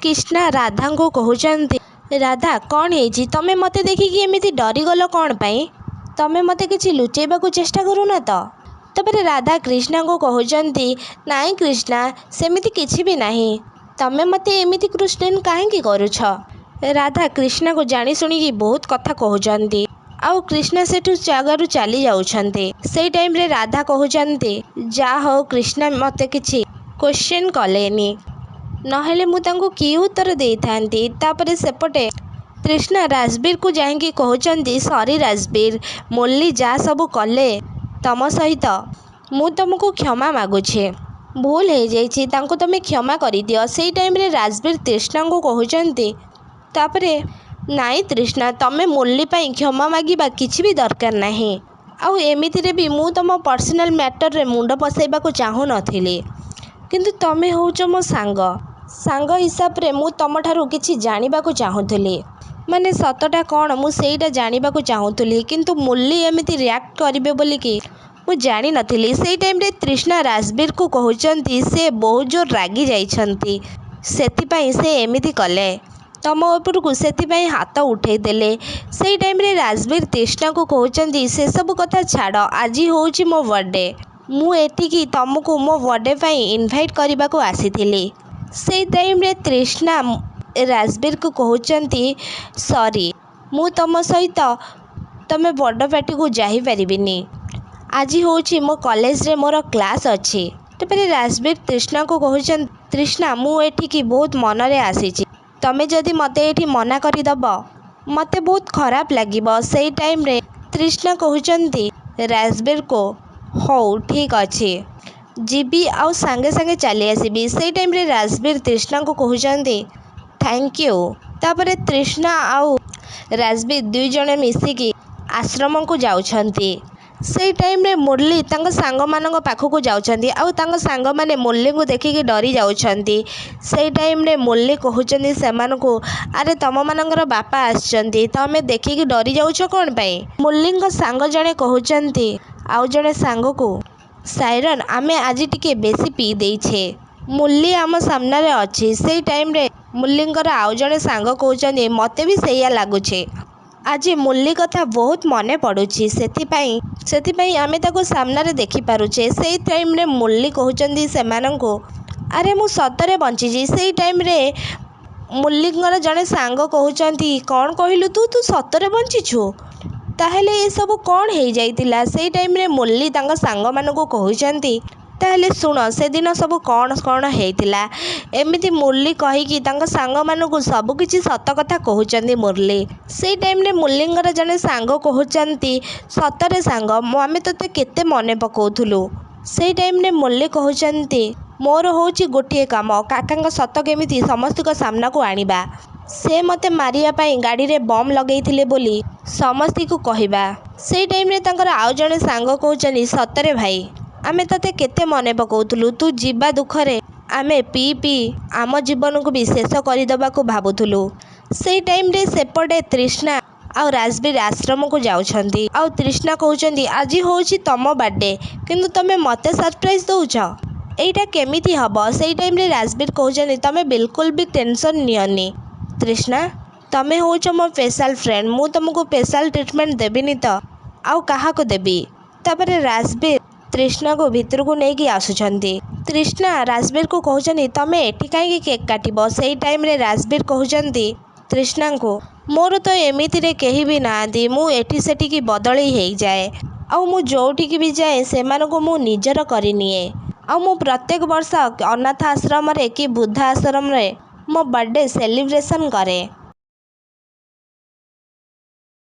कृष्णा राधा को कहते राधा कौन है तमें मत देखिकी एमती डरीगल कौन पाई तमें मत कि लुचेबा चेष्टा करूना तो तपर राधा कृष्णा को कहते नाई कृष्णा सेमिति किछि भी नहीं तमें मत एमती क्वेश्चन कहीं करुछ। राधा कृष्णा को जानी शुणिकी बहुत कथा कहते आउ कृष्णा सेठू जगारू चली जाउछन्ते। से टाइम रे राधा कहते जा हो कृष्णा मत किछि क्वेश्चन कलेनी नहेले मु तांको कि उत्तर दे थांती। तापरे सेपटे कृष्णा राजबीर को जाइकी कहते सॉरी राजबीर मुरली जा सब कले तम सहित मु तुमको क्षमा मागुछे भूल हो जाइछि तांको तमे क्षमा कर दियो। से टाइम रे राजबीर तृष्णा को कहते तापरे नाई तृष्णा तमें मुरली पाई क्षमा मागिबा किछि भी दरकार नहीं आउ एमितिरे भी मु तुम पर्सनल मैटर रे मुंड पसाइबा को चाहू नथिली किंतु तमें होउछ मो सांग हिसाब रे मु तुम ठारू किछि जानिबा को चाहूली माने सतटा कौन मु सेईटा जानिबा को चाहूली किंतु मुरली एमिति रिएक्ट करिवे बोली कि मु जानी नथिली। से टाइम रे तृष्णा राजबीर को कहउचंती से बहुत जोर रागी जाइछंती सेतिपाई से एमिति कले तम उपर को सेतिपाई हाथ उठे देले। से टाइम रे राजबीर तृष्णा को कहउचंती से सब कथा छाड़ आज होउची मो बर्थडे मु एटिकी तुमको मो बर्थडे पाई इनवाइट करबा को आसीथिली। से टाइम रे तृष्णा राजबीर को कहउचंती सॉरी मु तुम सहित तमे बड़ पार्टी को जाई परिबिनी आज होउची मो कॉलेज रे मोर क्लास अछि। तपरे राजबीर तृष्णा को कहउचंती तृष्णा मु एटिकी बहुत मन रे आसीची तमे जदि मते एठी मना करिदब मते बहुत खराब लागिबो। से टाइम रे तृष्णा कहउचंती राजबीर को हौ ठीक अछि जीबी आउ सांगे सांगे चली आसीबी। से टाइम रे राजबीर तृष्णा को कहउचंती थैंक यू। तापरे तृष्णा आउ राजबीर दुई जने मिसिकी आश्रम को जाउछंती। से टाइम रे मुरली तांग सांग मानंग पाखु को जाउछंती आउ तांग सांग माने मुरली को देखिकी डरी जाउछंती। से टाइम रे मुरली कहउचंती सेमान को अरे तम मानंगर बापा आछंती तमे देखिकी डरी जाउछ कोन पई। मुरली को सांग जने कहउचंती आउ जने सांग को साइरन आमे आज टिके बेसी पी देइछे मुरली आम सामने रे अछि। से टाइम रे मुरलींकर आउ जने सांग कहउचंती मते भी सेया लागुछे आज मुरली कथा बहुत मने पड़ुछि सेतिपाई आमे ताको सामने रे देखि पारुछे। से टाइम रे मुरली कहउचंती सेमान को अरे मु सतरे बंचिजी। से टाइम रे मुरलींकर जने सांग कहउचंती कौन कहिलु तू सतरे बंचिछु ताहेले ए सब कौन हो जाइतिला। से टाइम रे मुरली तांग सांग मानको कहउचंती ताहेले सुन से दिन सब कौन कौन होइतिला एमिति मुरली कहिकी तांग सांग मानको सब किछि सत कथा कहउचंती मुरली। से टाइम रे मुरलींगर जने सांग कहउचंती सतरे सांग आमे तते केते मने पकौथुलु। से टाइम रे मुरली कहउचंती मोर होउची गोटिए काम काकांग सत केमिति समस्त को सामना को आनिबा से मते मारिया पाई गाड़ी रे बम लगेइथिले बोली समस्ती को कहिबा। से टाइम रे तांकर आउ जने सांग कहउचंती सतरे भाई आमे तते केते मने पकौथुलु तू जीवा दुखरे आमे पी पी आम जीवन को भी शेष करदेबा को भाबुथुलु। से टाइम रे सेपटे तृष्णा आउ राजबीर आश्रम को जाउछंती आउ तृष्णा कहउचंती आज होउची तम बर्थडे किंतु तमे मते सरप्राइज दउछ एटा केमिति हबो। से टाइम रे राजबीर कहउचंती तमे बिल्कुल भी टेंशन नियनी तृष्णा तमे होउछ मो स्पेशल फ्रेंड मु तुमको स्पेशल ट्रीटमेंट देबिनी तो आउ काहा को देबी। तापरे राजबीर तृष्णा को भीतर को नेकी आसुछंती। तृष्णा राजबीर को कहउचंती तमे एठी काई केक काटिबो। से टाइम रे राजबीर कहउचंती तृष्णा को मोर तो एमिति रे केही भी नादी मु एठी सेठी की बदली हेई जाए आउ मु जोठी की भी जाए सेमानको मु निजर करिनिए आउ मु प्रत्येक वर्ष अनाथ आश्रम रे कि वृद्धा आश्रम रे मो बर्थडे सेलिब्रेशन करे।